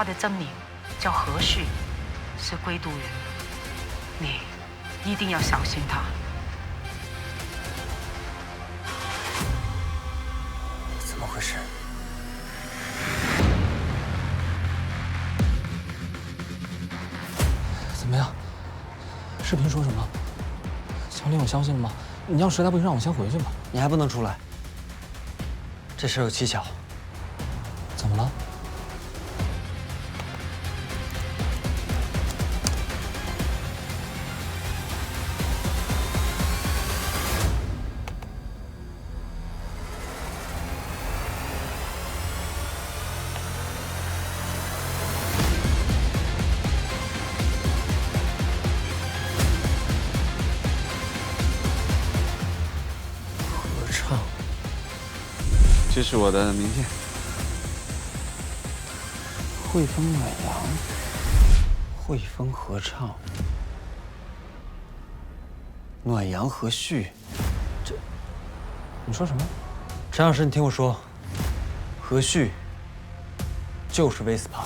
他的真名叫何旭，是归都人，你一定要小心他。怎么回事？怎么样？视频说什么？小林，我相信了吗？你要实在不行，让我先回去吧。你还不能出来。这事有蹊跷。怎么了？合唱。这是我的名片。汇丰暖阳，汇丰合唱，暖阳和煦。你说什么？陈老师，你听我说，和煦就是威斯帕。